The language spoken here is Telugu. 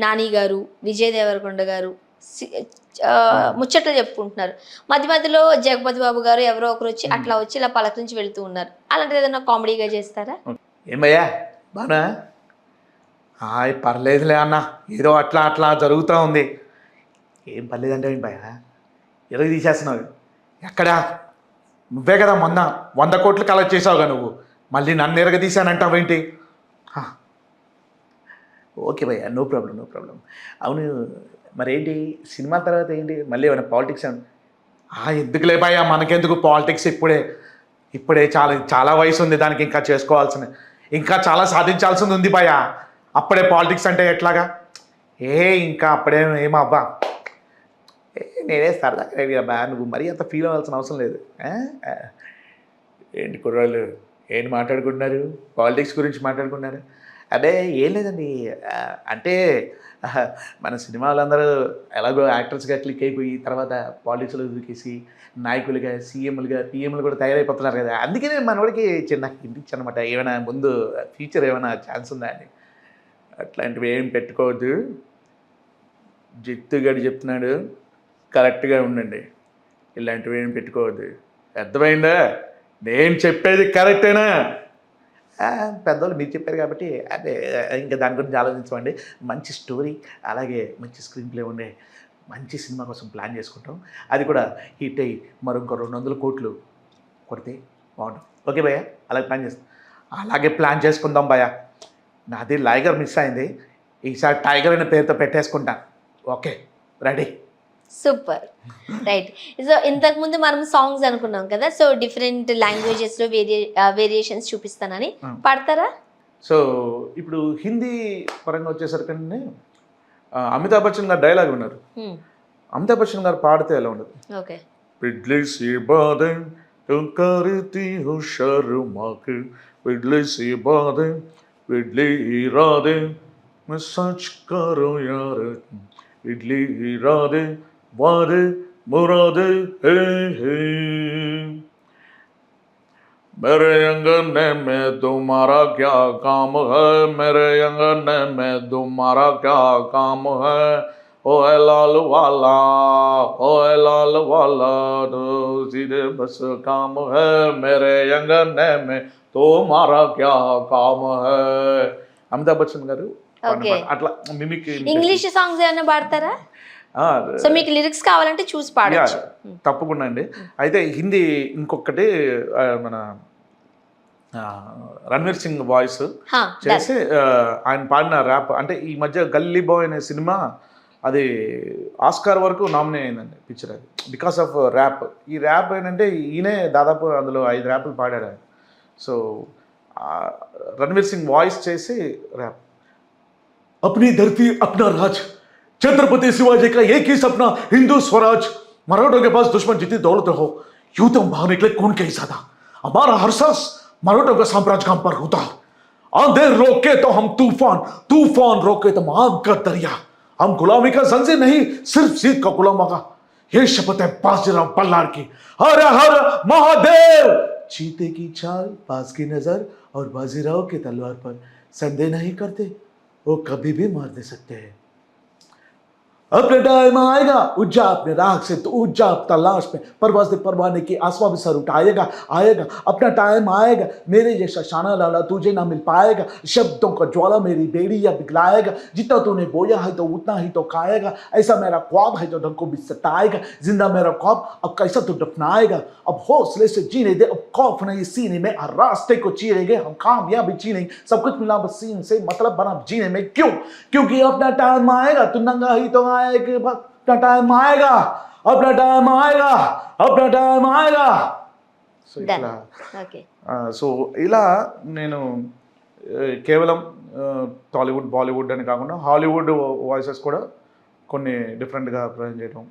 నాని గారు, విజయ్ దేవరకొండ గారు ముచ్చట్లు చెప్పుకుంటున్నారు. మధ్య మధ్యలో జగపతి బాబు గారు ఎవరో ఒకరు వచ్చి అట్లా వచ్చి ఇలా పలకరించి వెళ్తూ ఉన్నారు. అలాంటిది ఏదైనా కామెడీగా చేస్తారా? ఏమయ్యా బానా హాయ్ పర్లేదులే అన్న, ఏదో అట్లా అట్లా జరుగుతూ ఉంది. ఏం పర్లేదంటే ఏం భయ ఎరగ తీసేస్తున్నావు ఎక్కడా? నువ్వే కదా మొన్న 100 కోట్లు కలెక్ట్ చేసావుగా నువ్వు, మళ్ళీ నన్ను ఎరగ తీసానంటావేంటి? ఓకే భయ్య, నో ప్రాబ్లం నో ప్రాబ్లం. అవును, మరేంటి సినిమా తర్వాత ఏంటి మళ్ళీ ఏమైనా పాలిటిక్స్ ఎందుకులే భయ్య, మనకెందుకు పాలిటిక్స్ ఇప్పుడే చాలా చాలా వయసు ఉంది దానికి, ఇంకా చేసుకోవాల్సిన ఇంకా చాలా సాధించాల్సింది ఉంది భయ్య. అప్పుడే పాలిటిక్స్ అంటే ఎట్లాగా? ఇంకా ఏమబ్బా, నేనే సరదాగా అబ్బా, నువ్వు మరీ అంత ఫీల్ అవ్వాల్సిన అవసరం లేదు. ఏంటి కుర్రాళ్ళు ఏంటి మాట్లాడుకుంటున్నారు? పాలిటిక్స్ గురించి మాట్లాడుకుంటున్నారు? అదే ఏం లేదండి, అంటే మన సినిమా వాళ్ళందరూ ఎలాగో యాక్టర్స్గా క్లిక్ అయిపోయి తర్వాత పాలిటిక్స్లో దూకేసి నాయకులుగా, సీఎంలుగా, పిఎంలు కూడా తయారైపోతున్నారు కదా. అందుకే నేను మనవాడికి నాకు ఇంటిచ్చి అనమాట, ఏమైనా ముందు ఫ్యూచర్ ఏమైనా ఛాన్స్ ఉందా అని. అట్లాంటివి ఏం పెట్టుకోవద్దు, జిత్తుగాడు చెప్తున్నాడు కరెక్ట్గా ఉండండి, ఇలాంటివి ఏం పెట్టుకోవద్దు, అర్థమైందా? నేను చెప్పేది కరెక్టేనా? పెద్దవాళ్ళు మీరు చెప్పారు కాబట్టి అదే ఇంకా దాని గురించి ఆలోచించమండి. మంచి స్టోరీ అలాగే మంచి స్క్రీన్ ప్లే ఉండే మంచి సినిమా కోసం ప్లాన్ చేసుకుంటాం. అది కూడా హిట్ అయ్యి మరొక 200 కోట్లు కొడితే బాగుంటుంది. ఓకే భయ్య, అలాగే ప్లాన్ చేస్తాం. అలాగే ప్లాన్ చేసుకుందాం భయ్య. నాది లైగర్ మిస్ అయింది, ఈసారి టైగర్ అనే పేరుతో పెట్టేసుకుంటాను. Okay ready. Super, right. So ఇంతకు ముందు మనం సాంగ్స్ అనుకున్నాం కదా, సో డిఫరెంట్ లాంగ్వేజెస్ లో వేరియేషన్స్ చూపిస్తానని పాడతారా? సో ఇప్పుడు హిందీ పరంగా వచ్చేసరికి అమితాబ్ బచ్చన్ గారు డైలాగ్ ఉన్నారు. అమితాబ్ బచ్చన్ గారు పాడితే ఎలా ఉండదు? ఓకే. పిడ్లీ సి బాదే తుం కర్తీ హూ శర్మాకే, పిడ్లీ సి బాదే పిడ్లీ ఇరాదే मैं सच करो यार, इडली इरादे वादे मुरादे हे हे, मेरे अंगने में तुम्हारा क्या काम है, मेरे अंगने में तुम्हारा क्या काम है, ओए लाल वाला तो सीधे बस काम है, मेरे अंगने में तुम्हारा क्या काम है. అమితాబ్ బచ్చన్ గారు అట్లా మిమిక్. ఇంగ్లీష్ సాంగ్స్ ఏమైనా పాడతారా? సో మీకు లిరిక్స్ కావాలంటే చూసి పాడొచ్చు. తప్పకుండా అండి. అయితే హిందీ ఇంకొకటి మన రణ్వీర్ సింగ్ వాయిస్ చేసి ఆయన పాడిన ర్యాప్, అంటే ఈ మధ్య గల్లీ బాయ్ అనే సినిమా అది ఆస్కార్ వరకు నామినేట్ అయిందండి పిక్చర్, అది బికాస్ ఆఫ్ ర్యాప్. ఈ ర్యాప్ ఏంటంటే ఈయనే దాదాపు అందులో 5 ర్యాపులు పాడాడు ఆయన. సో రణ్వీర్ సింగ్ వాయిస్ చేసి ర్యాప్. अपनी धरती अपना राज, छत्रपति शिवाजी का एक ही सपना हिंदू स्वराज, मराठों के पास दुश्मन जितनी दौलत हो यूं तो बाहर निकले कौन के ज्यादा, हमारा हर सांस मराठों का साम्राज्य हम पर होता, आंधे रोके तो हम तूफान, तूफान रोके तो आग का दरिया, हम गुलामी का जंजीर नहीं सिर्फ जीत का गुलाम होगा, ये शपथ है बाजीराव बल्लार की, हर हर महादेव. चीते की चाल, पास की नजर और बाजीराव की तलवार पर संदेह नहीं करते, वो कभी भी मार दे सकते हैं. अपने टाइम आएगा उज्जा अपने राग से तो उज्जा तलाश में परवाज से परवाने की आसमां भी सर उठाएगा, आएगा अपना टाइम आएगा, मेरे जैसा शाना लाला तुझे ना मिल पाएगा, शब्दों का ज्वाला मेरी बेड़ी या पिघलाएगा, जितना तूने बोया है तो उतना ही तो खाएगा, ऐसा मेरा ख्वाब है जो धन को भी सताएगा, जिंदा मेरा ख्वाब अब कैसा तो दफनाएगा, अब हौसले से जीने दे, अब खौफ नहीं सीने में, हर रास्ते को चीरेंगे हम कामयाबी जीनेंगे, सब कुछ मिला बस सीन से मतलब बना जीने में. क्यों? क्योंकि अपना टाइम आएगा तू नंगा ही तो अपना टाइम आएगा, अपना टाइम आएगा, अपना टाइम आएगा. సో ఇట్లా సో ఇలా నేను కేవలం టాలీవుడ్ బాలీవుడ్ అని కాకుండా హాలీవుడ్ వాయిసెస్ కూడా కొన్ని డిఫరెంట్గా ప్రజెంట్ చేయడం